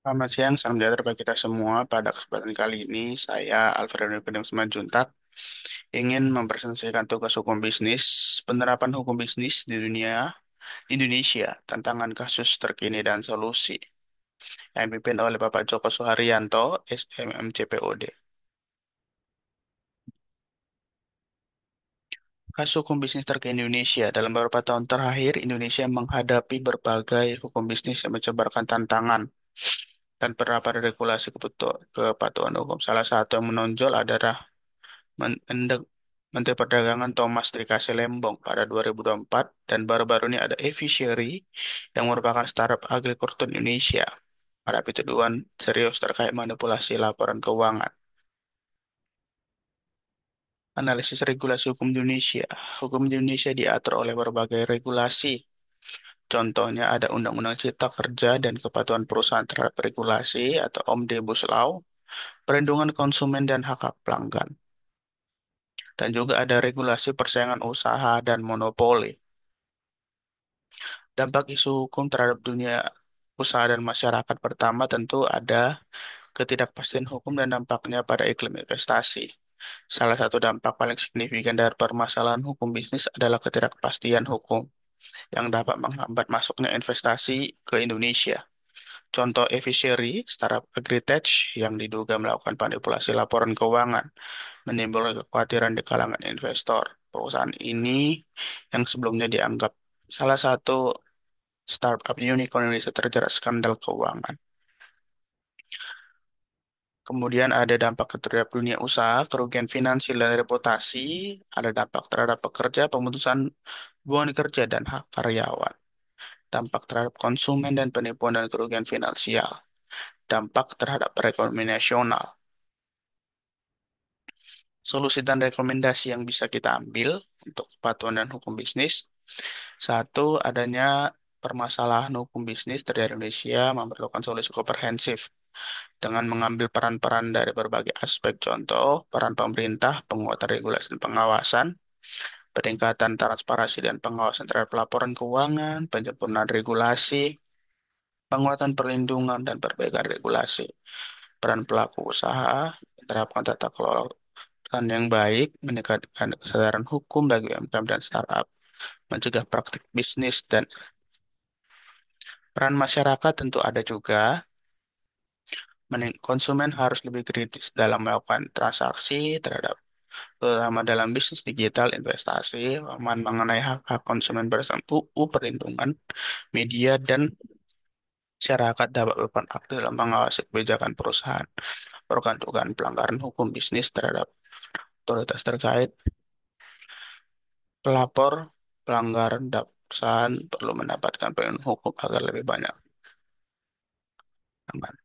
Selamat siang, salam sejahtera bagi kita semua. Pada kesempatan kali ini, saya Alfredo Nikodem Simanjuntak ingin mempresentasikan tugas hukum bisnis, penerapan hukum bisnis di dunia Indonesia, tantangan kasus terkini dan solusi, yang dipimpin oleh Bapak Joko Suharyanto, SMMCPOD. Kasus hukum bisnis terkini Indonesia. Dalam beberapa tahun terakhir, Indonesia menghadapi berbagai hukum bisnis yang mencebarkan tantangan dan penerapan regulasi kepatuhan hukum. Salah satu yang menonjol adalah Menteri Perdagangan Thomas Trikase Lembong pada 2024 dan baru-baru ini ada Evichery yang merupakan startup agrikultur Indonesia. Ada tuduhan serius terkait manipulasi laporan keuangan. Analisis regulasi hukum Indonesia. Hukum Indonesia diatur oleh berbagai regulasi. Contohnya ada Undang-Undang Cipta Kerja dan Kepatuhan Perusahaan terhadap Regulasi atau Omnibus Law, perlindungan konsumen dan hak-hak pelanggan. Dan juga ada regulasi persaingan usaha dan monopoli. Dampak isu hukum terhadap dunia usaha dan masyarakat pertama tentu ada ketidakpastian hukum dan dampaknya pada iklim investasi. Salah satu dampak paling signifikan dari permasalahan hukum bisnis adalah ketidakpastian hukum yang dapat menghambat masuknya investasi ke Indonesia. Contoh Evichery, startup agritech yang diduga melakukan manipulasi laporan keuangan, menimbulkan kekhawatiran di kalangan investor. Perusahaan ini yang sebelumnya dianggap salah satu startup unicorn Indonesia terjerat skandal keuangan. Kemudian ada dampak terhadap dunia usaha, kerugian finansial dan reputasi, ada dampak terhadap pekerja, pemutusan hubungan kerja dan hak karyawan, dampak terhadap konsumen dan penipuan dan kerugian finansial, dampak terhadap perekonomian nasional. Solusi dan rekomendasi yang bisa kita ambil untuk kepatuhan dan hukum bisnis. Satu, adanya permasalahan hukum bisnis terhadap Indonesia memerlukan solusi komprehensif dengan mengambil peran-peran dari berbagai aspek, contoh peran pemerintah, penguatan regulasi dan pengawasan, peningkatan transparansi dan pengawasan terhadap laporan keuangan, penyempurnaan regulasi, penguatan perlindungan dan perbaikan regulasi, peran pelaku usaha, menerapkan tata kelola perusahaan yang baik, meningkatkan kesadaran hukum bagi UMKM dan startup, mencegah praktik bisnis dan peran masyarakat tentu ada juga. Konsumen harus lebih kritis dalam melakukan transaksi terhadap terutama dalam bisnis digital, investasi, pemahaman mengenai hak-hak konsumen bersama UU, perlindungan media, dan masyarakat dapat berperan aktif dalam mengawasi kebijakan perusahaan. Laporkan dugaan pelanggaran hukum bisnis terhadap otoritas terkait. Pelapor pelanggaran perusahaan perlu mendapatkan perlindungan hukum agar lebih banyak aman.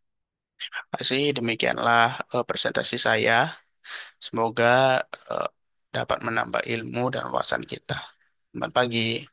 Terima kasih, demikianlah presentasi saya. Semoga eh, dapat menambah ilmu dan wawasan kita. Selamat pagi.